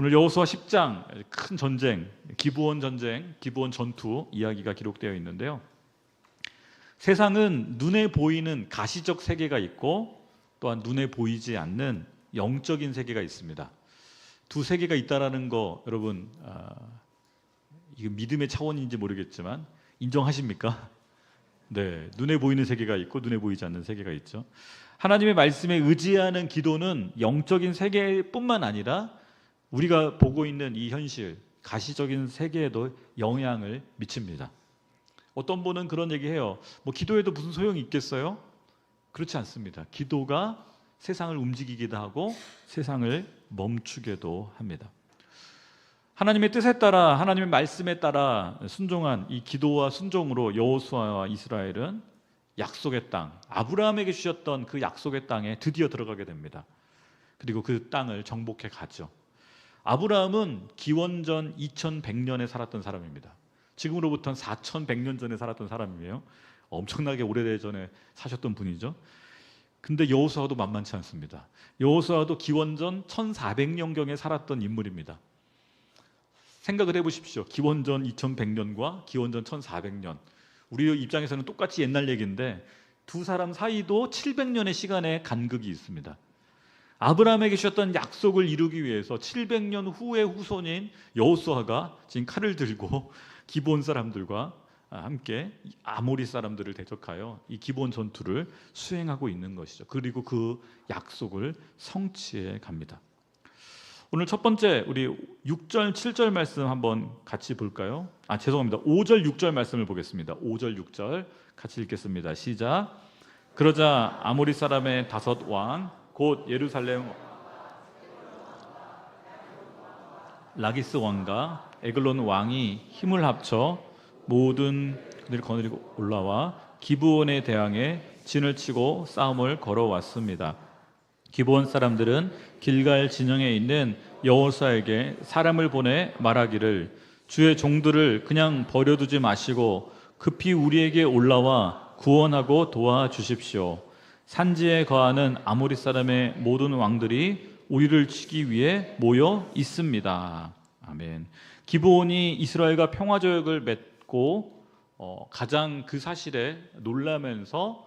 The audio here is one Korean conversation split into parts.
오늘 여호수아 10장 큰 전쟁, 기브온 전쟁, 기브온 전투 이야기가 기록되어 있는데요. 세상은 눈에 보이는 가시적 세계가 있고 또한 눈에 보이지 않는 영적인 세계가 있습니다. 두 세계가 있다라는 거 여러분 이거 믿음의 차원인지 모르겠지만 인정하십니까? 네, 눈에 보이는 세계가 있고 눈에 보이지 않는 세계가 있죠. 하나님의 말씀에 의지하는 기도는 영적인 세계뿐만 아니라 우리가 보고 있는 이 현실, 가시적인 세계에도 영향을 미칩니다. 어떤 분은 그런 얘기해요. 뭐 기도해도 무슨 소용이 있겠어요? 그렇지 않습니다. 기도가 세상을 움직이기도 하고 세상을 멈추게도 합니다. 하나님의 뜻에 따라, 하나님의 말씀에 따라 순종한 이 기도와 순종으로 여호수아와 이스라엘은 약속의 땅, 아브라함에게 주셨던 그 약속의 땅에 드디어 들어가게 됩니다. 그리고 그 땅을 정복해 가죠. 아브라함은 기원전 2100년에 살았던 사람입니다. 지금으로부터는 4100년 전에 살았던 사람이에요. 엄청나게 오래전에 사셨던 분이죠. 근데 여호수아도 만만치 않습니다. 여호수아도 기원전 1400년경에 살았던 인물입니다. 생각을 해보십시오. 기원전 2100년과 기원전 1400년. 우리 입장에서는 똑같이 옛날 얘기인데 두 사람 사이도 700년의 시간의 간극이 있습니다. 아브라함에게 주셨던 약속을 이루기 위해서 700년 후의 후손인 여호수아가 지금 칼을 들고 기브온 사람들과 함께 아모리 사람들을 대적하여 이 기브온 전투를 수행하고 있는 것이죠. 그리고 그 약속을 성취해 갑니다. 오늘 첫 번째 우리 6절 7절 말씀 한번 같이 볼까요? 죄송합니다. 5절 6절 말씀을 보겠습니다. 5절 6절 같이 읽겠습니다. 시작. 그러자 아모리 사람의 5 왕 곧 예루살렘 라기스 왕과 에글론 왕이 힘을 합쳐 모든 그들을 거느리고 올라와 기브온에 대항해 진을 치고 싸움을 걸어왔습니다. 기브온 사람들은 길갈 진영에 있는 여호수아에게 사람을 보내 말하기를 주의 종들을 그냥 버려두지 마시고 급히 우리에게 올라와 구원하고 도와주십시오. 산지에 거하는 아모리 사람의 모든 왕들이 우리를 치기 위해 모여 있습니다. 아멘. 기브온이 이스라엘과 평화조약을 맺고 가장 그 사실에 놀라면서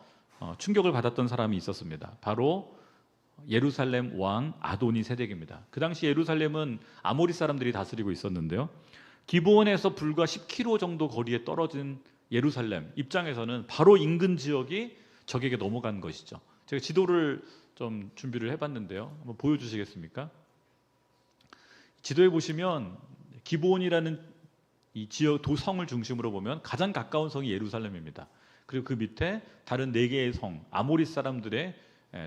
충격을 받았던 사람이 있었습니다. 바로 예루살렘 왕 아도니 세덱입니다. 그 당시 예루살렘은 아모리 사람들이 다스리고 있었는데요. 기브온에서 불과 10km 정도 거리에 떨어진 예루살렘 입장에서는 바로 인근 지역이 적에게 넘어간 것이죠. 제가 지도를 좀 준비를 해봤는데요. 한번 보여주시겠습니까? 지도에 보시면 기브온이라는 이 지역 도성을 중심으로 보면 가장 가까운 성이 예루살렘입니다. 그리고 그 밑에 다른 4개의 성, 아모리 사람들의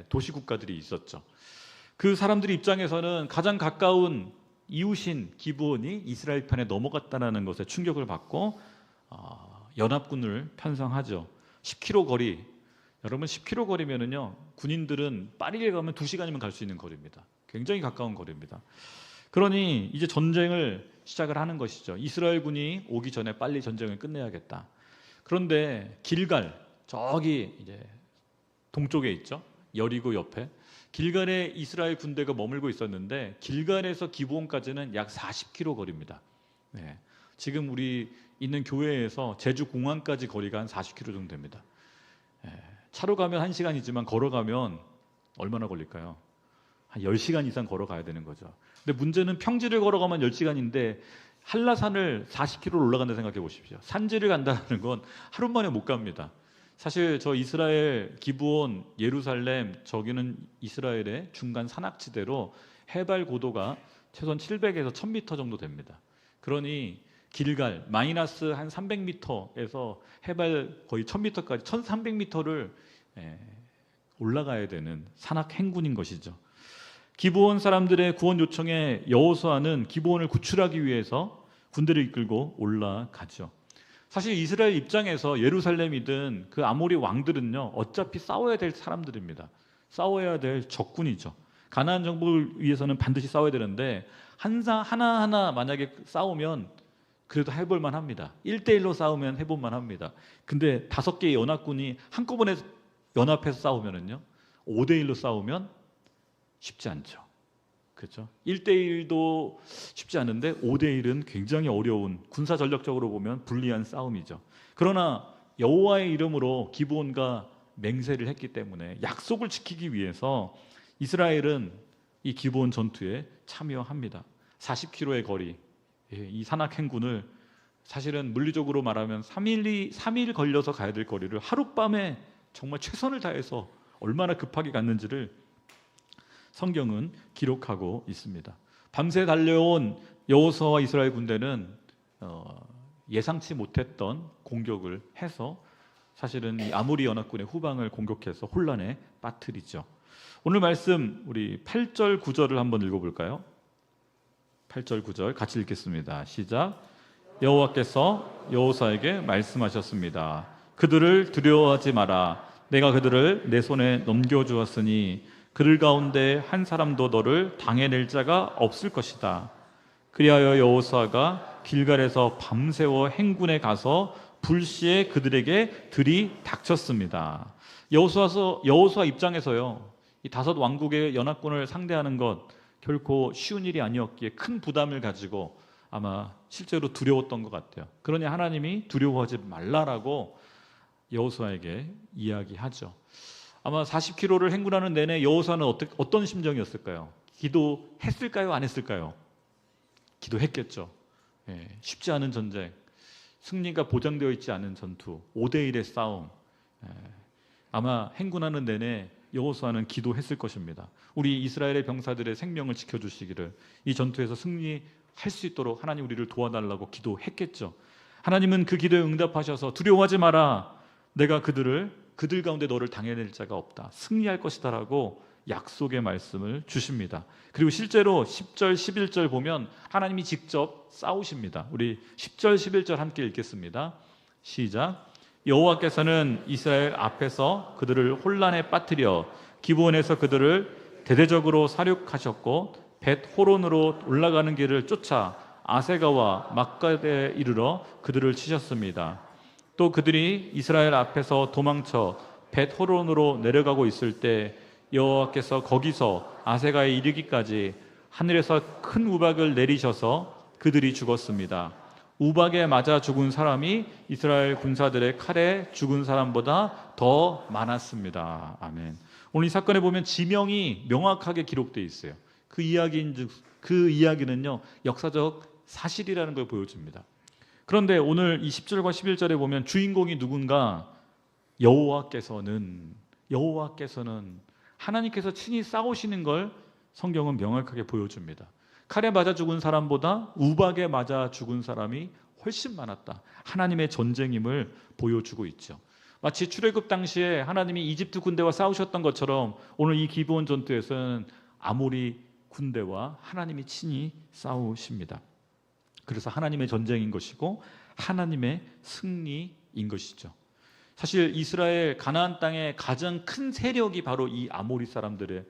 도시국가들이 있었죠. 그 사람들 입장에서는 가장 가까운 이웃인 기브온이 이스라엘 편에 넘어갔다는 것에 충격을 받고 연합군을 편성하죠. 10km 거리. 여러분 10km 거리면은요 군인들은 빠르게 가면 2시간이면 갈 수 있는 거리입니다. 굉장히 가까운 거리입니다. 그러니 이제 전쟁을 시작을 하는 것이죠. 이스라엘 군이 오기 전에 빨리 전쟁을 끝내야겠다. 그런데 길갈 저기 이제 동쪽에 있죠. 여리고 옆에 길갈에 이스라엘 군대가 머물고 있었는데 길갈에서 기브온까지는 약 40km 거리입니다. 네. 지금 우리 있는 교회에서 제주 공항까지 거리가 한 40km 정도 됩니다. 네. 차로 가면 1시간이지만 걸어가면 얼마나 걸릴까요? 한 10시간 이상 걸어가야 되는 거죠. 근데 문제는 평지를 걸어가면 10시간인데 한라산을 40km로 올라간다 생각해 보십시오. 산지를 간다는 건 하루 만에 못 갑니다. 사실 저 이스라엘 기브온, 예루살렘 저기는 이스라엘의 중간 산악지대로 해발 고도가 최소한 700에서 1000m 정도 됩니다. 그러니 길갈 마이너스 한 300m에서 해발 거의 1000m까지 1300m를 올라가야 되는 산악 행군인 것이죠. 기브온 사람들의 구원 요청에 여호수아는 기브온을 구출하기 위해서 군대를 이끌고 올라가죠. 사실 이스라엘 입장에서 예루살렘이든 그 아모리 왕들은요 어차피 싸워야 될 사람들입니다. 싸워야 될 적군이죠. 가나안 정복을 위해서는 반드시 싸워야 되는데 하나하나 만약에 싸우면 그래도 해볼만 합니다. 1대1로 싸우면 해볼만 합니다. 근데 5개의 연합군이 그렇죠? 1대1도 쉽지 않은데 5대1은 굉장히 어려운, 군사 전력적으로 보면 불리한 싸움이죠. 그러나 여호와의 이름으로 기브온과 맹세를 했기 때문에 약속을 지키기 위해서 이스라엘은 이 기브온 전투에 참여합니다. 40km의 거리, 이 산악 행군을 사실은 물리적으로 말하면 3일 걸려서 가야 될 거리를 하룻밤에 정말 최선을 다해서 얼마나 급하게 갔는지를 성경은 기록하고 있습니다. 밤새 달려온 여호수아와 이스라엘 군대는 예상치 못했던 공격을 해서 사실은 이 아모리 연합군의 후방을 공격해서 혼란에 빠뜨리죠. 오늘 말씀 우리 8절 9절을 한번 읽어볼까요? 8절 9절 같이 읽겠습니다. 시작. 여호와께서 여호수아에게 말씀하셨습니다. 그들을 두려워하지 마라. 내가 그들을 내 손에 넘겨주었으니 그들 가운데 한 사람도 너를 당해낼 자가 없을 것이다. 그리하여 여호수아가 길갈에서 밤새워 행군에 가서 불시에 그들에게 들이닥쳤습니다. 여호수아 입장에서요, 이 다섯 왕국의 연합군을 상대하는 것 결코 쉬운 일이 아니었기에 큰 부담을 가지고 아마 실제로 두려웠던 것 같아요. 그러니 하나님이 두려워하지 말라라고 여호수아에게 이야기하죠. 아마 40km를 행군하는 내내 여호수아는 어떤 심정이었을까요? 기도했을까요? 안 했을까요? 기도했겠죠. 쉽지 않은 전쟁, 승리가 보장되어 있지 않은 전투, 5대1의 싸움. 아마 행군하는 내내 여호수아는 기도했을 것입니다. 우리 이스라엘의 병사들의 생명을 지켜주시기를, 이 전투에서 승리할 수 있도록 하나님 우리를 도와달라고 기도했겠죠. 하나님은 그 기도에 응답하셔서 두려워하지 마라. 내가 그들 가운데 너를 당해낼 자가 없다. 승리할 것이다 라고 약속의 말씀을 주십니다. 그리고 실제로 10절 11절 보면 하나님이 직접 싸우십니다. 우리 10절 11절 함께 읽겠습니다. 시작. 여호와께서는 이스라엘 앞에서 그들을 혼란에 빠뜨려 기브온에서 그들을 대대적으로 사륙하셨고 벳호론으로 올라가는 길을 쫓아 아세가와 막가대에 이르러 그들을 치셨습니다. 또 그들이 이스라엘 앞에서 도망쳐 벳호론으로 내려가고 있을 때 여호와께서 거기서 아세가에 이르기까지 하늘에서 큰 우박을 내리셔서 그들이 죽었습니다. 우박에 맞아 죽은 사람이 이스라엘 군사들의 칼에 죽은 사람보다 더 많았습니다. 아멘. 오늘 이 사건에 보면 지명이 명확하게 기록되어 있어요. 그 이야기는요, 역사적 사실이라는 걸 보여줍니다. 그런데 오늘 이 10절과 11절에 보면 주인공이 누군가? 여호와께서는 하나님께서 친히 싸우시는 걸 성경은 명확하게 보여줍니다. 칼에 맞아 죽은 사람보다 우박에 맞아 죽은 사람이 훨씬 많았다. 하나님의 전쟁임을 보여주고 있죠. 마치 출애굽 당시에 하나님이 이집트 군대와 싸우셨던 것처럼 오늘 이 기브온 전투에서는 아모리 군대와 하나님이 친히 싸우십니다. 그래서 하나님의 전쟁인 것이고 하나님의 승리인 것이죠. 사실 이스라엘 가나안 땅의 가장 큰 세력이 바로 이 아모리 사람들의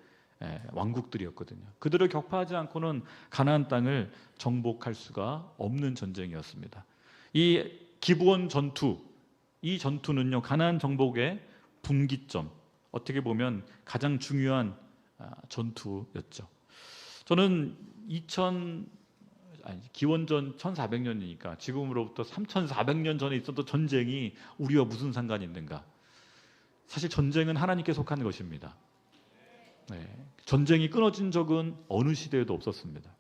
왕국들이었거든요. 그들을 격파하지 않고는 가나안 땅을 정복할 수가 없는 전쟁이었습니다. 이 기브온 전투, 이 전투는요, 가나안 정복의 분기점, 어떻게 보면 가장 중요한 전투였죠. 저는 기원전 1400년이니까 지금으로부터 3400년 전에 있었던 전쟁이 우리와 무슨 상관이 있는가? 사실 전쟁은 하나님께 속한 것입니다. 전쟁이 끊어진 적은 어느 시대에도 없었습니다.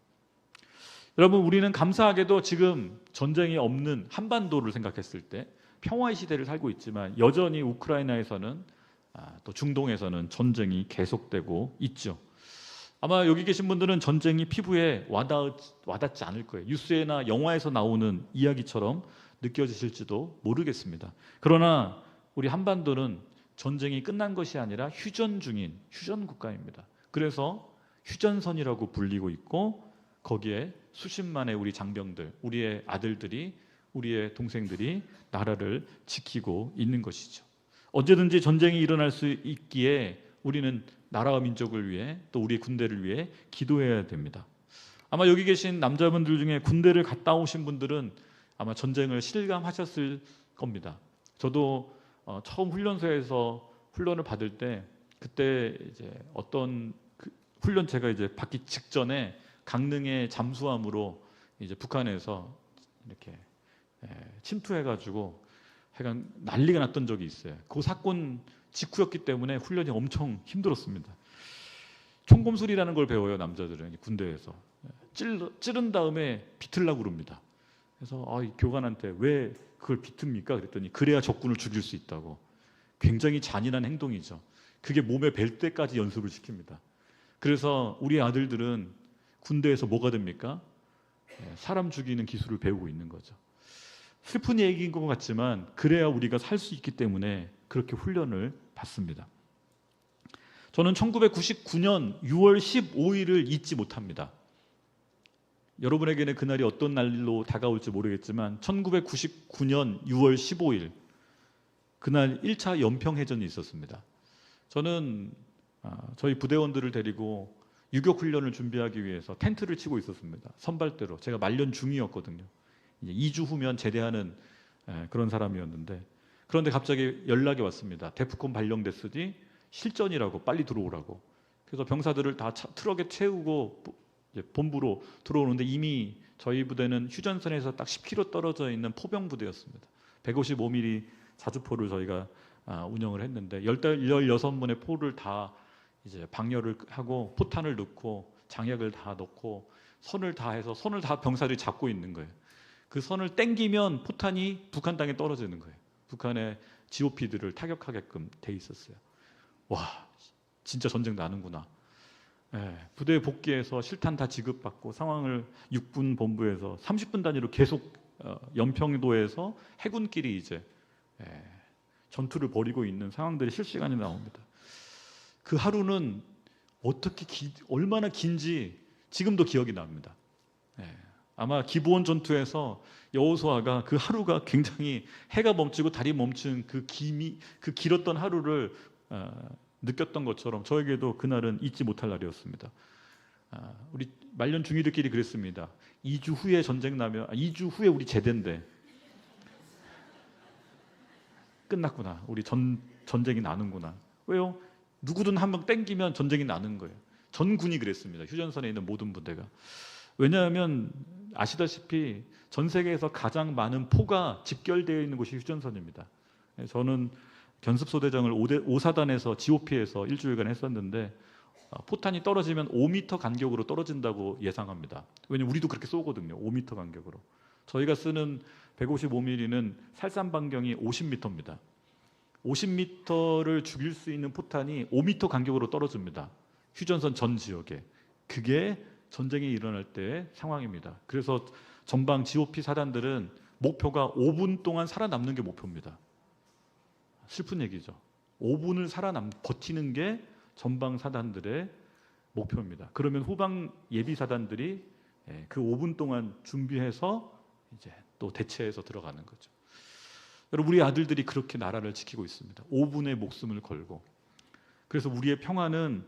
여러분, 우리는 감사하게도 지금 전쟁이 없는 한반도를 생각했을 때 평화의 시대를 살고 있지만 여전히 우크라이나에서는 또 중동에서는 전쟁이 계속되고 있죠. 아마 여기 계신 분들은 전쟁이 피부에 와닿지 않을 거예요. 뉴스나 영화에서 나오는 이야기처럼 느껴지실지도 모르겠습니다. 그러나 우리 한반도는 전쟁이 끝난 것이 아니라 휴전 중인 휴전 국가입니다. 그래서 휴전선이라고 불리고 있고 거기에 수십만의 우리 장병들, 우리의 아들들이, 우리의 동생들이 나라를 지키고 있는 것이죠. 언제든지 전쟁이 일어날 수 있기에 우리는 나라와 민족을 위해 또 우리 군대를 위해 기도해야 됩니다. 아마 여기 계신 남자분들 중에 군대를 갔다 오신 분들은 아마 전쟁을 실감하셨을 겁니다. 저도 처음 훈련소에서 훈련을 받을 때 그때 이제 어떤 훈련체가 이제 받기 직전에 강릉의 잠수함으로 이제 북한에서 이렇게 침투해가지고 하여간 난리가 났던 적이 있어요. 그 사건 직후였기 때문에 훈련이 엄청 힘들었습니다. 총검술이라는 걸 배워요, 남자들은 군대에서. 찌른 다음에 비틀라고 그럽니다. 그래서 이 교관한테 왜 그걸 비틉니까? 그랬더니 그래야 적군을 죽일 수 있다고. 굉장히 잔인한 행동이죠. 그게 몸에 뵐 때까지 연습을 시킵니다. 그래서 우리 아들들은 군대에서 뭐가 됩니까? 사람 죽이는 기술을 배우고 있는 거죠. 슬픈 얘기인 것 같지만 그래야 우리가 살 수 있기 때문에 그렇게 훈련을 받습니다. 저는 1999년 6월 15일을 잊지 못합니다. 여러분에게는 그날이 어떤 날로 다가올지 모르겠지만 1999년 6월 15일 그날 1차 연평해전이 있었습니다. 저는 저희 부대원들을 데리고 유격 훈련을 준비하기 위해서 텐트를 치고 있었습니다. 선발대로. 제가 말년 중이었거든요. 이제 2주 후면 제대하는 그런 사람이었는데, 그런데 갑자기 연락이 왔습니다. 데프콘 발령됐으니 실전이라고, 빨리 들어오라고. 그래서 병사들을 다 트럭에 채우고 이제 본부로 들어오는데 이미 저희 부대는 휴전선에서 딱 10km 떨어져 있는 포병 부대였습니다. 155mm 자주포를 저희가 운영을 했는데 16문의 포를 다 이제 방열을 하고 포탄을 넣고 장약을 다 넣고 선을 다 해서 선을 다 병사들이 잡고 있는 거예요. 그 선을 땡기면 포탄이 북한 땅에 떨어지는 거예요. 북한의 GOP들을 타격하게끔 돼 있었어요. 와, 진짜 전쟁 나는구나. 부대에 복귀해서 실탄 다 지급받고 상황을 육군 본부에서 30분 단위로 계속 연평도에서 해군끼리 이제 전투를 벌이고 있는 상황들이 실시간에 나옵니다. 그 하루는 얼마나 긴지 지금도 기억이 납니다. 아마 기브온 전투에서 여호수아가 그 하루가 굉장히 해가 멈추고 달이 멈춘 그 길었던 하루를 느꼈던 것처럼 저에게도 그날은 잊지 못할 날이었습니다. 우리 말년 중이들끼리 그랬습니다. 2주 후에 전쟁 나면 2주 후에 우리 제대인데 끝났구나. 우리 전쟁이 나는구나. 왜요? 누구든 한 명 땡기면 전쟁이 나는 거예요. 전군이 그랬습니다. 휴전선에 있는 모든 부대가. 왜냐하면 아시다시피 전 세계에서 가장 많은 포가 집결되어 있는 곳이 휴전선입니다. 저는 견습소대장을 5사단에서 GOP에서 일주일간 했었는데 포탄이 떨어지면 5m 간격으로 떨어진다고 예상합니다. 왜냐하면 우리도 그렇게 쏘거든요. 5m 간격으로. 저희가 쓰는 155mm는 살상 반경이 50m입니다. 50m를 죽일 수 있는 포탄이 5m 간격으로 떨어집니다. 휴전선 전 지역에. 그게 전쟁이 일어날 때의 상황입니다. 그래서 전방 GOP 사단들은 목표가 5분 동안 살아남는 게 목표입니다. 슬픈 얘기죠. 5분을 버티는 게 전방 사단들의 목표입니다. 그러면 후방 예비 사단들이 그 5분 동안 준비해서 이제 또 대체해서 들어가는 거죠. 여러분, 우리 아들들이 그렇게 나라를 지키고 있습니다. 5분의 목숨을 걸고. 그래서 우리의 평화는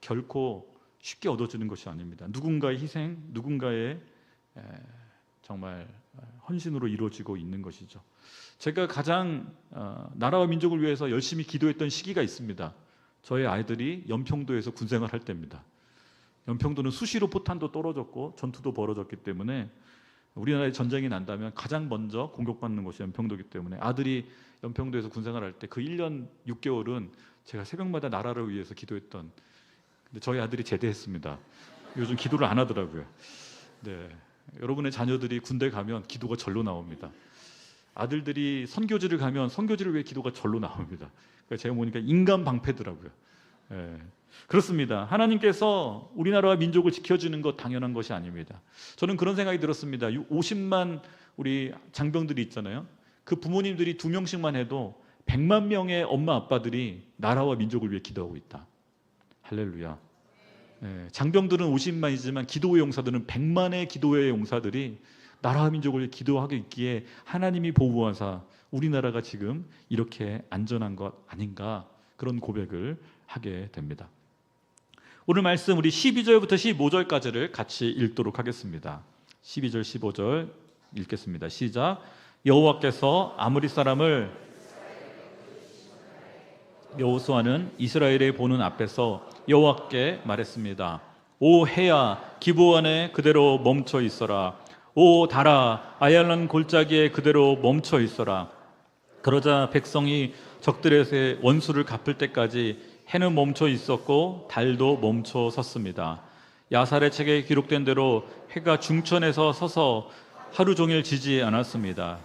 결코 쉽게 얻어지는 것이 아닙니다. 누군가의 희생, 누군가의 정말 헌신으로 이루어지고 있는 것이죠. 제가 가장 나라와 민족을 위해서 열심히 기도했던 시기가 있습니다. 저희 아이들이 연평도에서 군생활 할 때입니다. 연평도는 수시로 포탄도 떨어졌고 전투도 벌어졌기 때문에 우리나라에 전쟁이 난다면 가장 먼저 공격받는 곳이 연평도이기 때문에 아들이 연평도에서 군생활 할 때 그 1년 6개월은 제가 새벽마다 나라를 위해서 기도했던. 근데 저희 아들이 제대했습니다. 요즘 기도를 안 하더라고요. 네, 여러분의 자녀들이 군대 가면 기도가 절로 나옵니다. 아들들이 선교지를 가면 선교지를 위해 기도가 절로 나옵니다. 그러니까 제가 보니까 인간 방패더라고요. 그렇습니다. 하나님께서 우리나라와 민족을 지켜주는 것 당연한 것이 아닙니다. 저는 그런 생각이 들었습니다. 50만 우리 장병들이 있잖아요. 그 부모님들이 2명씩만 해도 100만 명의 엄마 아빠들이 나라와 민족을 위해 기도하고 있다. 할렐루야. 장병들은 50만이지만 기도의 용사들은 100만의 기도의 용사들이 나라와 민족을 위해 기도하고 있기에 하나님이 보호하사 우리나라가 지금 이렇게 안전한 것 아닌가, 그런 고백을 하게 됩니다. 오늘 말씀 우리 12절부터 15절까지를 같이 읽도록 하겠습니다. 12절 15절 읽겠습니다. 시작. 여호와께서 아모리 사람을 여호수아는 이스라엘의 보는 앞에서 여호와께 말했습니다. 오 해야 기브온에 그대로 멈춰 있어라. 오 달아 아얄란 골짜기에 그대로 멈춰 있어라. 그러자 백성이 적들의 원수를 갚을 때까지 해는 멈춰 있었고 달도 멈춰 섰습니다. 야살의 책에 기록된 대로 해가 중천에서 서서 하루 종일 지지 않았습니다.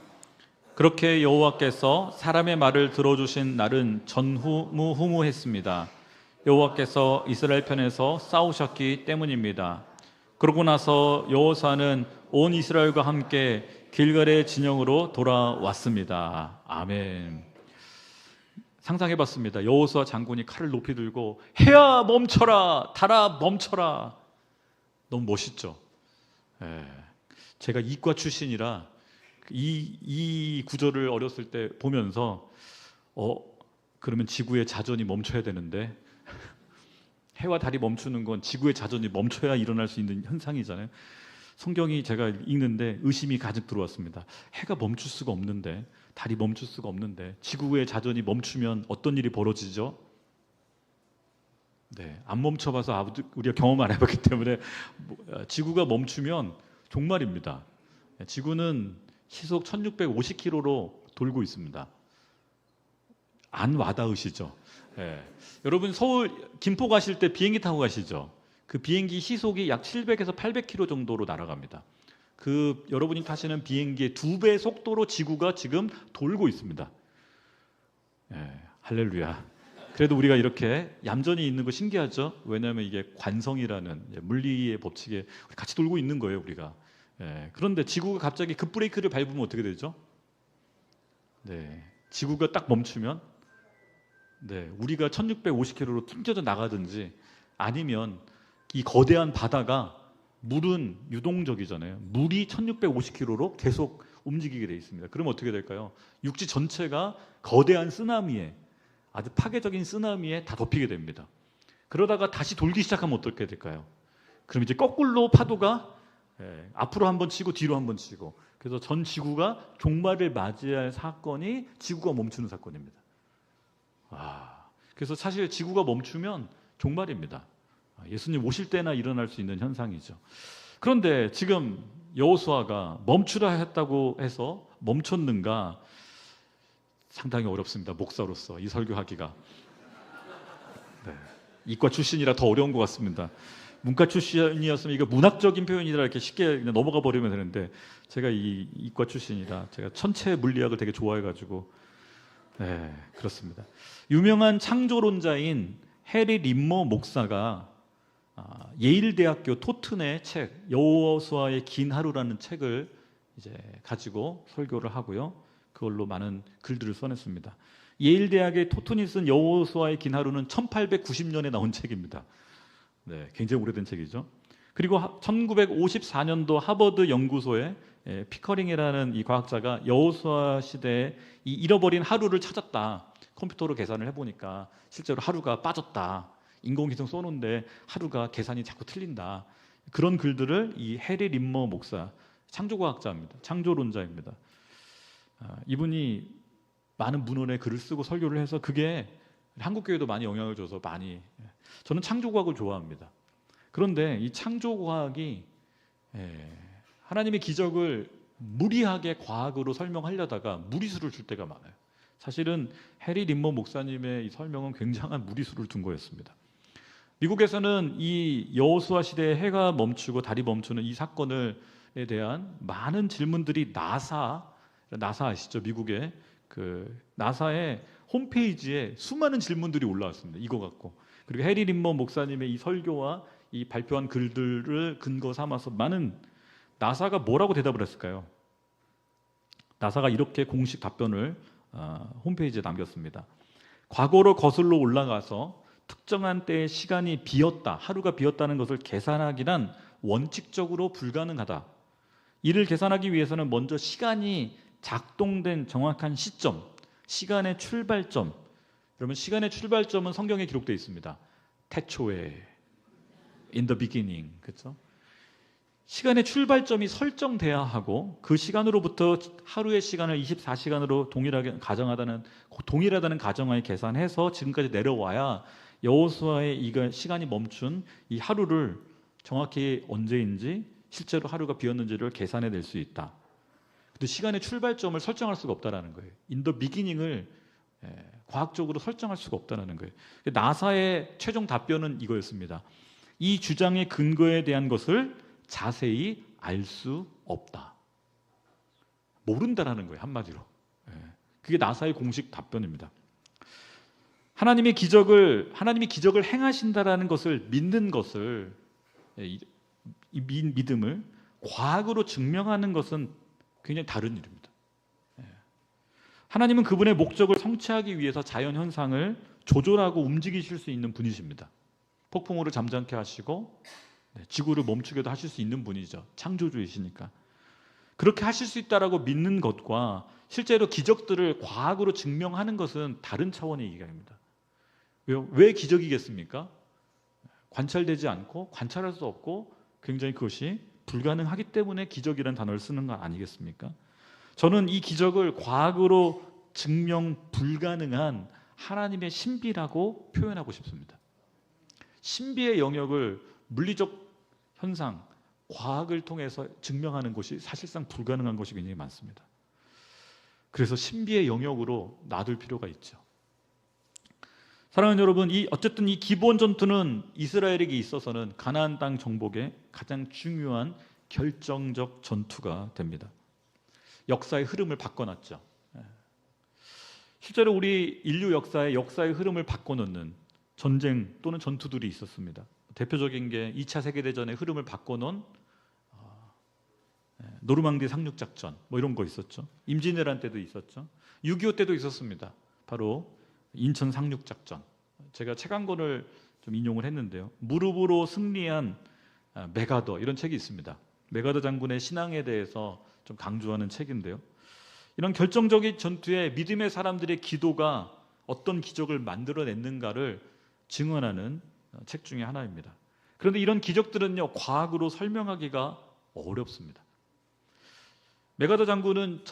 그렇게 여호와께서 사람의 말을 들어주신 날은 전후무후무했습니다. 여호와께서 이스라엘 편에서 싸우셨기 때문입니다. 그러고 나서 여호수아는 온 이스라엘과 함께 길갈의 진영으로 돌아왔습니다. 아멘. 상상해봤습니다. 여호수아 장군이 칼을 높이 들고 해야 멈춰라, 달아 멈춰라. 너무 멋있죠. 예. 제가 이과 출신이라 이 구절을 어렸을 때 보면서 그러면 지구의 자전이 멈춰야 되는데 해와 달이 멈추는 건 지구의 자전이 멈춰야 일어날 수 있는 현상이잖아요. 성경이 제가 읽는데 의심이 가득 들어왔습니다. 해가 멈출 수가 없는데, 달이 멈출 수가 없는데 지구의 자전이 멈추면 어떤 일이 벌어지죠? 네, 안 멈춰봐서 우리가 경험 안 해봤기 때문에 지구가 멈추면 종말입니다. 지구는 시속 1650km로 돌고 있습니다. 안 와닿으시죠? 네. 여러분 서울 김포 가실 때 비행기 타고 가시죠? 그 비행기 시속이 약 700에서 800km 정도로 날아갑니다. 그 여러분이 타시는 비행기의 2배 속도로 지구가 지금 돌고 있습니다. 네, 할렐루야. 그래도 우리가 이렇게 얌전히 있는 거 신기하죠? 왜냐하면 이게 관성이라는 물리의 법칙에 같이 돌고 있는 거예요, 우리가. 예, 그런데 지구가 갑자기 급브레이크를 밟으면 어떻게 되죠? 네, 지구가 딱 멈추면 네, 우리가 1650km로 튕겨져 나가든지 아니면 이 거대한 바다가 물은 유동적이잖아요. 물이 1650km로 계속 움직이게 돼 있습니다. 그러면 어떻게 될까요? 육지 전체가 거대한 쓰나미에 아주 파괴적인 쓰나미에 다 덮이게 됩니다. 그러다가 다시 돌기 시작하면 어떻게 될까요? 그럼 이제 거꾸로 파도가 앞으로 한번 치고 뒤로 한번 치고 그래서 전 지구가 종말을 맞이할 사건이 지구가 멈추는 사건입니다. 그래서 사실 지구가 멈추면 종말입니다. 예수님 오실 때나 일어날 수 있는 현상이죠. 그런데 지금 여호수아가 멈추라 했다고 해서 멈췄는가? 상당히 어렵습니다. 목사로서 이 설교하기가. 네. 이과 출신이라 더 어려운 것 같습니다. 문과 출신이었으면 이거 문학적인 표현이라 이렇게 쉽게 그냥 넘어가 버리면 되는데 제가 이 이과 출신이라 제가 천체 물리학을 되게 좋아해가지고 네, 그렇습니다. 유명한 창조론자인 해리 림머 목사가 예일대학교 토튼의 책 여호수아의 긴 하루라는 책을 이제 가지고 설교를 하고요. 그걸로 많은 글들을 써냈습니다. 예일대학의 토튼이 쓴 여호수아의 긴 하루는 1890년에 나온 책입니다. 네, 굉장히 오래된 책이죠. 그리고 1954년도 하버드 연구소에 피커링이라는 이 과학자가 여호수아 시대에 이 잃어버린 하루를 찾았다. 컴퓨터로 계산을 해보니까 실제로 하루가 빠졌다. 인공위성 쏘는데 하루가 계산이 자꾸 틀린다. 그런 글들을 이 해리 림머 목사, 창조과학자입니다. 창조론자입니다. 이분이 많은 문헌에 글을 쓰고 설교를 해서 그게 한국교회도 많이 영향을 줘서 많이 저는 창조과학을 좋아합니다. 그런데 이 창조과학이 하나님의 기적을 무리하게 과학으로 설명하려다가 무리수를 줄 때가 많아요. 사실은 해리 림머 목사님의 이 설명은 굉장한 무리수를 둔 거였습니다. 미국에서는 이 여호수아 시대에 해가 멈추고 달이 멈추는 이 사건에 대한 많은 질문들이 나사 아시죠? 미국의 그 나사의 홈페이지에 수많은 질문들이 올라왔습니다. 이거 갖고. 그리고 해리 림머 목사님의 이 설교와 이 발표한 글들을 근거 삼아서 많은 나사가 뭐라고 대답을 했을까요? 나사가 이렇게 공식 답변을 홈페이지에 남겼습니다. 과거로 거슬러 올라가서 특정한 때의 시간이 비었다, 하루가 비었다는 것을 계산하기란 원칙적으로 불가능하다. 이를 계산하기 위해서는 먼저 시간이 작동된 정확한 시점, 시간의 출발점. 여러분 시간의 출발점은 성경에 기록되어 있습니다. 태초에, in the beginning, 그렇죠? 시간의 출발점이 설정돼야 하고 그 시간으로부터 하루의 시간을 24시간으로 동일하다는 가정하에 계산해서 지금까지 내려와야 여호수아의 이 시간이 멈춘 이 하루를 정확히 언제인지 실제로 하루가 비었는지를 계산해낼 수 있다. 근데 시간의 출발점을 설정할 수가 없다라는 거예요. In the beginning을 과학적으로 설정할 수가 없다는 거예요. 나사의 최종 답변은 이거였습니다. 이 주장의 근거에 대한 것을 자세히 알 수 없다. 모른다라는 거예요, 한마디로. 그게 나사의 공식 답변입니다. 하나님이 기적을 행하신다라는 것을 믿는 것을, 이 믿음을 과학으로 증명하는 것은 굉장히 다른 일입니다. 하나님은 그분의 목적을 성취하기 위해서 자연 현상을 조절하고 움직이실 수 있는 분이십니다. 폭풍우를 잠잠케 하시고 지구를 멈추게도 하실 수 있는 분이죠. 창조주이시니까. 그렇게 하실 수 있다라고 믿는 것과 실제로 기적들을 과학으로 증명하는 것은 다른 차원의 이야기입니다. 왜요? 왜 기적이겠습니까? 관찰되지 않고 관찰할 수 없고 굉장히 그것이 불가능하기 때문에 기적이라는 단어를 쓰는 거 아니겠습니까? 저는 이 기적을 과학으로 증명 불가능한 하나님의 신비라고 표현하고 싶습니다. 신비의 영역을 물리적 현상, 과학을 통해서 증명하는 것이 사실상 불가능한 것이 굉장히 많습니다. 그래서 신비의 영역으로 놔둘 필요가 있죠. 사랑하는 여러분, 어쨌든 이 기브온 전투는 이스라엘에게 있어서는 가나안 땅 정복의 가장 중요한 결정적 전투가 됩니다. 역사의 흐름을 바꿔놨죠. 실제로 우리 인류 역사의 흐름을 바꿔놓는 전쟁 또는 전투들이 있었습니다. 대표적인 게 2차 세계대전의 흐름을 바꿔놓은 노르망디 상륙작전 뭐 이런 거 있었죠. 임진왜란 때도 있었죠. 6.25 때도 있었습니다. 바로 인천 상륙작전. 제가 책 한 권을 좀 인용을 했는데요. 무릎으로 승리한 메가더 이런 책이 있습니다. 메가더 장군의 신앙에 대해서 좀 강조하는 책인데요. 이런 결정적인 전투에 믿음의 사람들의 기도가 어떤 기적을 만들어냈는가를 증언하는 책 중에 하나입니다. 그런데 이런 기적들은요, 과학으로 설명하기가 어렵습니다. 메가더 장군은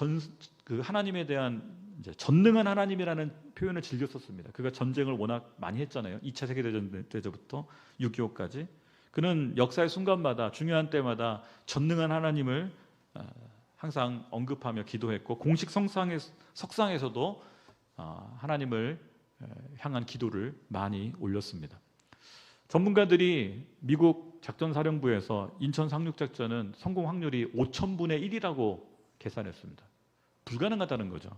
하나님에 대한 전능한 하나님이라는 표현을 즐겨 썼습니다. 그가 전쟁을 워낙 많이 했잖아요. 2차 세계대전 때부터 6.25까지. 그는 역사의 순간마다 중요한 때마다 전능한 하나님을 항상 언급하며 기도했고 공식 석상에서도 하나님을 향한 기도를 많이 올렸습니다. 전문가들이 미국 작전사령부에서 인천 상륙작전은 성공 확률이 5,000분의 1이라고 계산했습니다. 불가능하다는 거죠.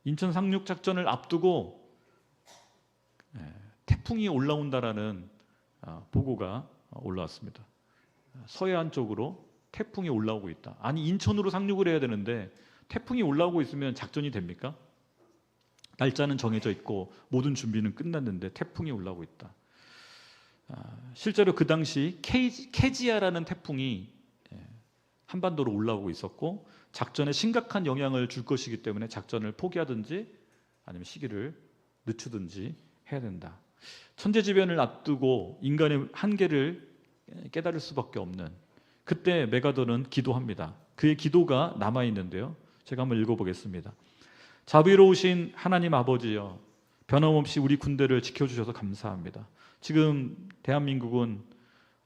인천 상륙작전을 앞두고 태풍이 올라온다라는 보고가 올라왔습니다. 서해안 쪽으로 태풍이 올라오고 있다. 아니, 인천으로 상륙을 해야 되는데 태풍이 올라오고 있으면 작전이 됩니까? 날짜는 정해져 있고 모든 준비는 끝났는데 태풍이 올라오고 있다. 실제로 그 당시 케지아라는 태풍이 한반도로 올라오고 있었고 작전에 심각한 영향을 줄 것이기 때문에 작전을 포기하든지 아니면 시기를 늦추든지 해야 된다. 천재지변을 앞두고 인간의 한계를 깨달을 수밖에 없는, 그때 메가더는 기도합니다. 그의 기도가 남아있는데요, 제가 한번 읽어보겠습니다. 자비로우신 하나님 아버지여, 변함없이 우리 군대를 지켜주셔서 감사합니다. 지금 대한민국은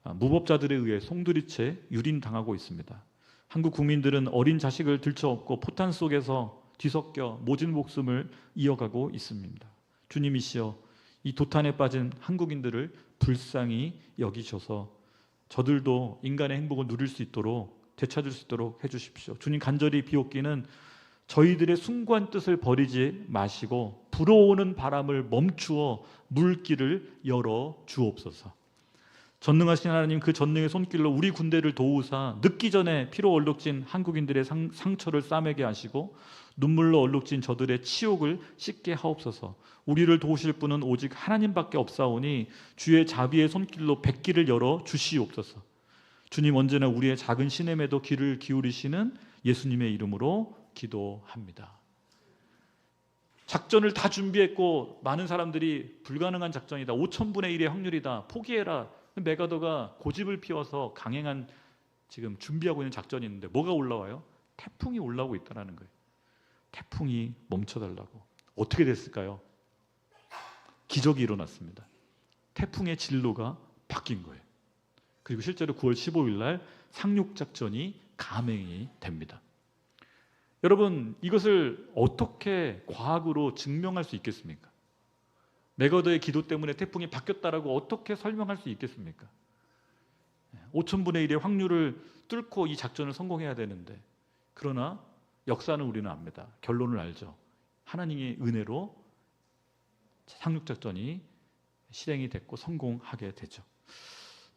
무법자들에 의해 송두리째 유린당하고 있습니다. 한국 국민들은 어린 자식을 들쳐업고 포탄 속에서 뒤섞여 모진 목숨을 이어가고 있습니다. 주님이시여, 이 도탄에 빠진 한국인들을 불쌍히 여기셔서 저들도 인간의 행복을 누릴 수 있도록, 되찾을 수 있도록 해주십시오. 주님, 간절히 비옵기는 저희들의 숭고한 뜻을 버리지 마시고 불어오는 바람을 멈추어 물길을 열어 주옵소서. 전능하신 하나님, 그 전능의 손길로 우리 군대를 도우사 늦기 전에 피로 얼룩진 한국인들의 상처를 싸매게 하시고 눈물로 얼룩진 저들의 치욕을 씻게 하옵소서. 우리를 도우실 분은 오직 하나님밖에 없사오니 주의 자비의 손길로 백기를 열어 주시옵소서. 주님, 언제나 우리의 작은 신음에도 귀를 기울이시는 예수님의 이름으로 기도합니다. 작전을 다 준비했고 많은 사람들이 불가능한 작전이다, 5,000분의 1의 확률이다, 포기해라. 메가더가 고집을 피워서 강행한, 지금 준비하고 있는 작전이 있는데 뭐가 올라와요? 태풍이 올라오고 있다는 거예요. 태풍이 멈춰달라고. 어떻게 됐을까요? 기적이 일어났습니다. 태풍의 진로가 바뀐 거예요. 그리고 실제로 9월 15일 날 상륙작전이 감행이 됩니다. 여러분, 이것을 어떻게 과학으로 증명할 수 있겠습니까? 메가더의 기도 때문에 태풍이 바뀌었다라고 어떻게 설명할 수 있겠습니까? 5,000분의 1의 확률을 뚫고 이 작전을 성공해야 되는데, 그러나 역사는 우리는 압니다. 결론을 알죠. 하나님의 은혜로 상륙작전이 실행이 됐고 성공하게 되죠.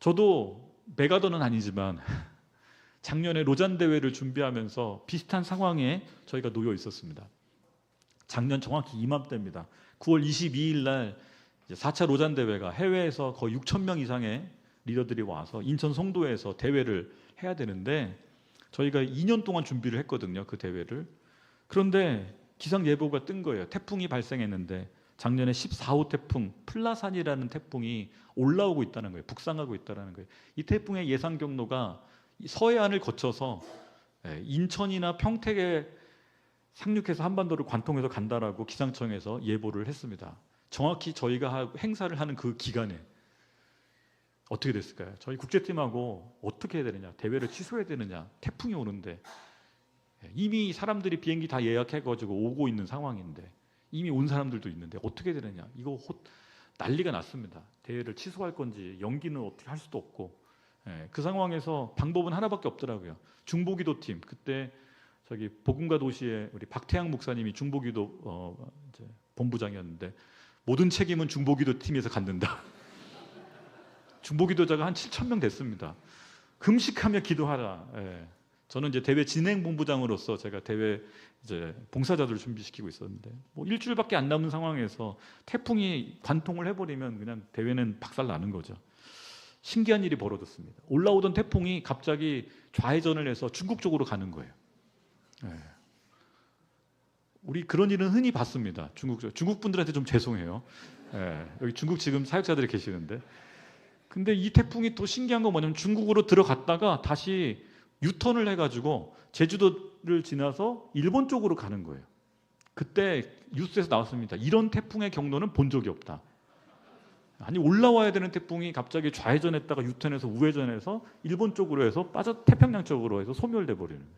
저도 메가더는 아니지만 작년에 로잔 대회를 준비하면서 비슷한 상황에 저희가 놓여 있었습니다. 작년 정확히 이맘때입니다. 9월 22일 날 4차 로잔 대회가 해외에서 거의 6,000명 이상의 리더들이 와서 인천 송도에서 대회를 해야 되는데, 저희가 2년 동안 준비를 했거든요, 그 대회를. 그런데 기상 예보가 뜬 거예요. 태풍이 발생했는데 작년에 14호 태풍 플라산이라는 태풍이 올라오고 있다는 거예요. 북상하고 있다는 거예요. 이 태풍의 예상 경로가 서해안을 거쳐서 인천이나 평택에 상륙해서 한반도를 관통해서 간다라고 기상청에서 예보를 했습니다. 정확히 저희가 행사를 하는 그 기간에 어떻게 됐을까요? 저희 국제팀하고 어떻게 해야 되느냐, 대회를 취소해야 되느냐, 태풍이 오는데 이미 사람들이 비행기 다 예약해가지고 오고 있는 상황인데, 이미 온 사람들도 있는데 어떻게 해야 되느냐, 이거 난리가 났습니다. 대회를 취소할 건지 연기는 어떻게 할 수도 없고, 그 상황에서 방법은 하나밖에 없더라고요. 중보기도팀, 그때 저기 복음과 도시의 우리 박태양 목사님이 중보기도 이제 본부장이었는데, 모든 책임은 중보기도팀에서 갖는다. 중보기도자가 한 7,000명 됐습니다. 금식하며 기도하라. 저는 이제 대회 진행본부장으로서 제가 대회 이제 봉사자들을 준비시키고 있었는데, 뭐 일주일밖에 안 남은 상황에서 태풍이 관통을 해버리면 그냥 대회는 박살 나는 거죠. 신기한 일이 벌어졌습니다. 올라오던 태풍이 갑자기 좌회전을 해서 중국 쪽으로 가는 거예요. 우리 그런 일은 흔히 봤습니다. 중국 분들한테 좀 죄송해요. 여기 중국 지금 사역자들이 계시는데, 근데 이 태풍이 또 신기한 건 뭐냐면 중국으로 들어갔다가 다시 유턴을 해가지고 제주도를 지나서 일본 쪽으로 가는 거예요. 그때 뉴스에서 나왔습니다. 이런 태풍의 경로는 본 적이 없다. 아니, 올라와야 되는 태풍이 갑자기 좌회전했다가 유턴해서 우회전해서 일본 쪽으로 해서 태평양 쪽으로 해서 소멸돼 버리는 거예요.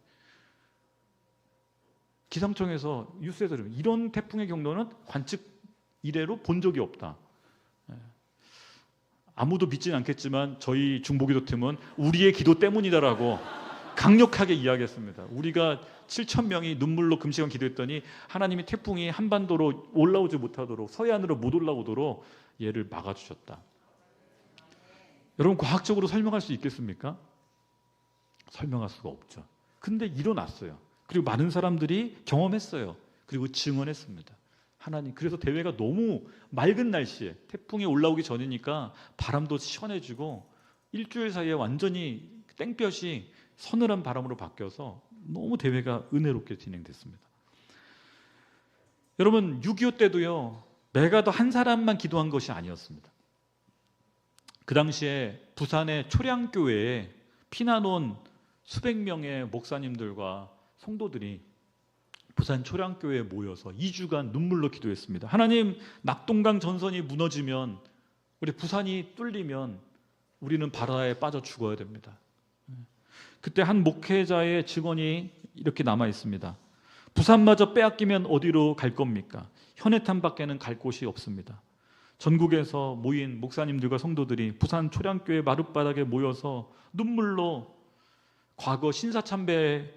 기상청에서 뉴스에서 이런 태풍의 경로는 관측 이래로 본 적이 없다. 아무도 믿지는 않겠지만 저희 중보기도팀은 우리의 기도 때문이다라고 강력하게 이야기했습니다. 우리가 7,000명이 눈물로 금식한 기도했더니 하나님이 태풍이 한반도로 올라오지 못하도록, 서해안으로 못 올라오도록 얘를 막아주셨다. 여러분, 과학적으로 설명할 수 있겠습니까? 설명할 수가 없죠. 근데 일어났어요. 그리고 많은 사람들이 경험했어요. 그리고 증언했습니다. 하나님, 그래서 대회가 너무 맑은 날씨에, 태풍이 올라오기 전이니까 바람도 시원해지고 일주일 사이에 완전히 땡볕이 서늘한 바람으로 바뀌어서 너무 대회가 은혜롭게 진행됐습니다. 여러분, 6.25 때도요, 메가더 한 사람만 기도한 것이 아니었습니다. 그 당시에 부산의 초량교회에 피난 온 수백 명의 목사님들과 성도들이 부산 초량교회에 모여서 2주간 눈물로 기도했습니다. 하나님, 낙동강 전선이 무너지면, 우리 부산이 뚫리면 우리는 바다에 빠져 죽어야 됩니다. 그때 한 목회자의 증언이 이렇게 남아 있습니다. 부산마저 빼앗기면 어디로 갈 겁니까? 현해탄밖에는 갈 곳이 없습니다. 전국에서 모인 목사님들과 성도들이 부산 초량교회 마룻바닥에 모여서 눈물로 과거 신사참배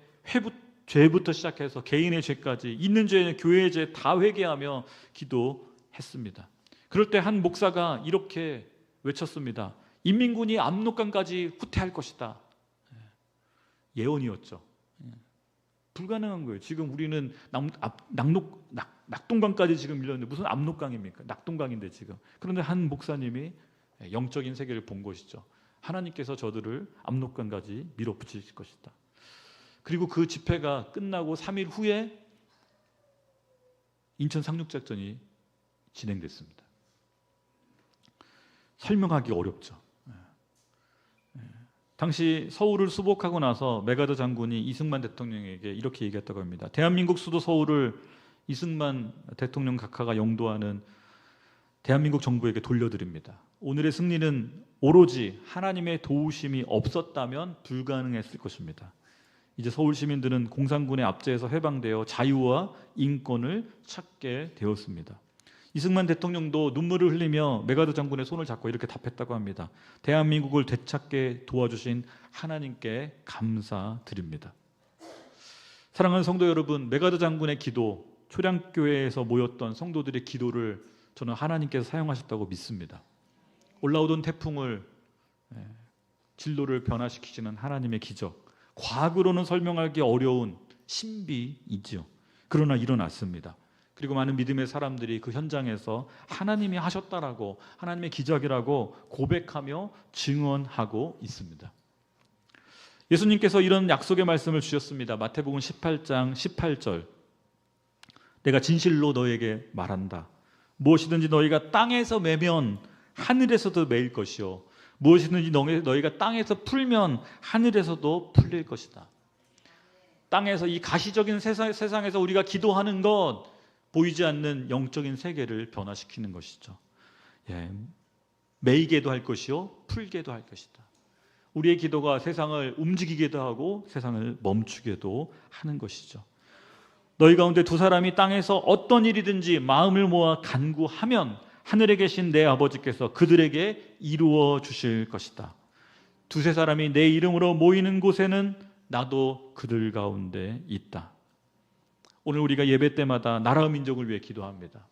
죄부터 시작해서 개인의 죄까지, 있는 죄, 교회의 죄 다 회개하며 기도했습니다. 그럴 때 한 목사가 이렇게 외쳤습니다. 인민군이 압록강까지 후퇴할 것이다. 예언이었죠. 불가능한 거예요. 지금 우리는 낙동강까지 지금 밀렸는데 무슨 압록강입니까? 낙동강인데 지금. 그런데 한 목사님이 영적인 세계를 본 것이죠. 하나님께서 저들을 압록강까지 밀어붙이실 것이다. 그리고 그 집회가 끝나고 3일 후에 인천 상륙작전이 진행됐습니다. 설명하기 어렵죠. 당시 서울을 수복하고 나서 메가더 장군이 이승만 대통령에게 이렇게 얘기했다고 합니다. 대한민국 수도 서울을 이승만 대통령 각하가 영도하는 대한민국 정부에게 돌려드립니다. 오늘의 승리는 오로지 하나님의 도우심이 없었다면 불가능했을 것입니다. 이제 서울 시민들은 공산군의 압제에서 해방되어 자유와 인권을 찾게 되었습니다. 이승만 대통령도 눈물을 흘리며 메가더 장군의 손을 잡고 이렇게 답했다고 합니다. 대한민국을 되찾게 도와주신 하나님께 감사드립니다. 사랑하는 성도 여러분, 메가더 장군의 기도, 초량교회에서 모였던 성도들의 기도를 저는 하나님께서 사용하셨다고 믿습니다. 올라오던 태풍을 진로를 변화시키시는 하나님의 기적, 과학으로는 설명하기 어려운 신비이지요. 그러나 일어났습니다. 그리고 많은 믿음의 사람들이 그 현장에서 하나님이 하셨다라고, 하나님의 기적이라고 고백하며 증언하고 있습니다. 예수님께서 이런 약속의 말씀을 주셨습니다. 마태복음 18장 18절, 내가 진실로 너에게 말한다. 무엇이든지 너희가 땅에서 매면 하늘에서도 매일 것이요, 무엇이든지 너희가 땅에서 풀면 하늘에서도 풀릴 것이다. 땅에서 이 가시적인 세상에서 우리가 기도하는 것, 보이지 않는 영적인 세계를 변화시키는 것이죠. 매이게도 할 것이요, 풀게도 할 것이다. 우리의 기도가 세상을 움직이게도 하고 세상을 멈추게도 하는 것이죠. 너희 가운데 두 사람이 땅에서 어떤 일이든지 마음을 모아 간구하면 하늘에 계신 내 아버지께서 그들에게 이루어 주실 것이다. 두세 사람이 내 이름으로 모이는 곳에는 나도 그들 가운데 있다. 오늘 우리가 예배 때마다 나라와 민족을 위해 기도합니다.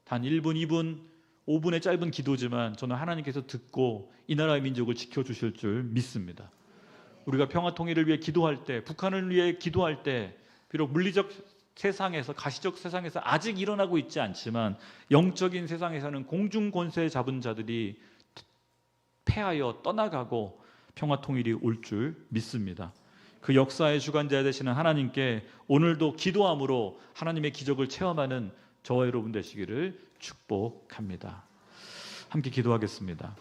단 1분, 2분, 5분의 짧은 기도지만 저는 하나님께서 듣고 이 나라의 민족을 지켜주실 줄 믿습니다. 우리가 평화 통일을 위해 기도할 때, 북한을 위해 기도할 때, 비록 물리적 세상에서, 가시적 세상에서 아직 일어나고 있지 않지만 영적인 세상에서는 공중 권세 잡은 자들이 패하여 떠나가고 평화 통일이 올 줄 믿습니다. 그 역사의 주관자 되시는 하나님께 오늘도 기도함으로 하나님의 기적을 체험하는 저와 여러분 되시기를 축복합니다. 함께 기도하겠습니다.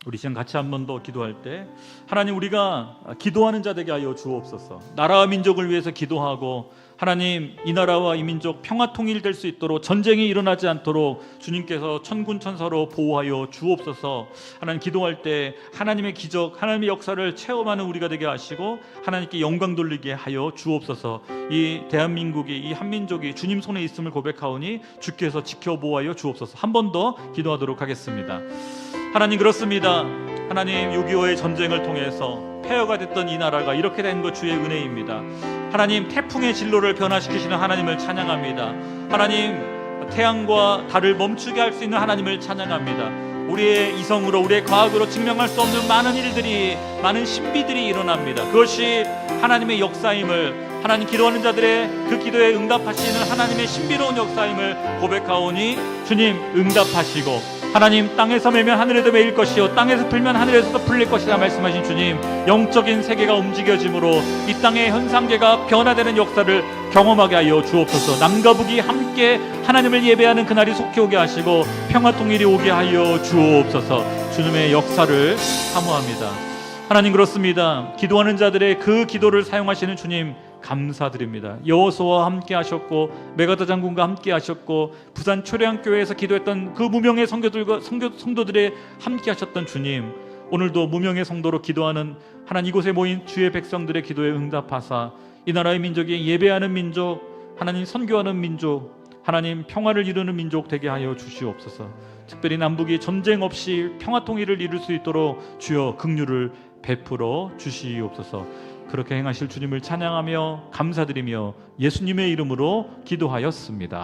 우리 시간 같이 한 번 더 기도할 때, 하나님, 우리가 기도하는 자 되게 하여 주옵소서. 나라와 민족을 위해서 기도하고, 하나님, 이 나라와 이 민족 평화 통일될 수 있도록, 전쟁이 일어나지 않도록 주님께서 천군천사로 보호하여 주옵소서. 하나님, 기도할 때 하나님의 기적, 하나님의 역사를 체험하는 우리가 되게 하시고 하나님께 영광 돌리게 하여 주옵소서. 이 대한민국이, 이 한민족이 주님 손에 있음을 고백하오니 주께서 지켜보호하여 주옵소서. 한 번 더 기도하도록 하겠습니다. 하나님, 그렇습니다. 하나님, 6.25의 전쟁을 통해서 폐허가 됐던 이 나라가 이렇게 된 것 주의 은혜입니다. 하나님, 태풍의 진로를 변화시키시는 하나님을 찬양합니다. 하나님, 태양과 달을 멈추게 할 수 있는 하나님을 찬양합니다. 우리의 이성으로, 우리의 과학으로 증명할 수 없는 많은 일들이, 많은 신비들이 일어납니다. 그것이 하나님의 역사임을, 하나님, 기도하는 자들의 그 기도에 응답하시는 하나님의 신비로운 역사임을 고백하오니 주님 응답하시고, 하나님, 땅에서 매면 하늘에도 매일 것이요 땅에서 풀면 하늘에서도 풀릴 것이라 말씀하신 주님, 영적인 세계가 움직여짐으로 이 땅의 현상계가 변화되는 역사를 경험하게 하여 주옵소서. 남과 북이 함께 하나님을 예배하는 그날이 속히 오게 하시고 평화 통일이 오게 하여 주옵소서. 주님의 역사를 사모합니다. 하나님, 그렇습니다. 기도하는 자들의 그 기도를 사용하시는 주님 감사드립니다. 여호수아와 함께 하셨고 메가더 장군과 함께 하셨고 부산 초량교회에서 기도했던 그 무명의 성도들의 함께 하셨던 주님, 오늘도 무명의 성도로 기도하는 하나님, 이곳에 모인 주의 백성들의 기도에 응답하사 이 나라의 민족이 예배하는 민족, 하나님, 선교하는 민족, 하나님, 평화를 이루는 민족 되게 하여 주시옵소서. 특별히 남북이 전쟁 없이 평화 통일을 이룰 수 있도록 주여 긍휼을 베풀어 주시옵소서. 그렇게 행하실 주님을 찬양하며 감사드리며 예수님의 이름으로 기도하였습니다.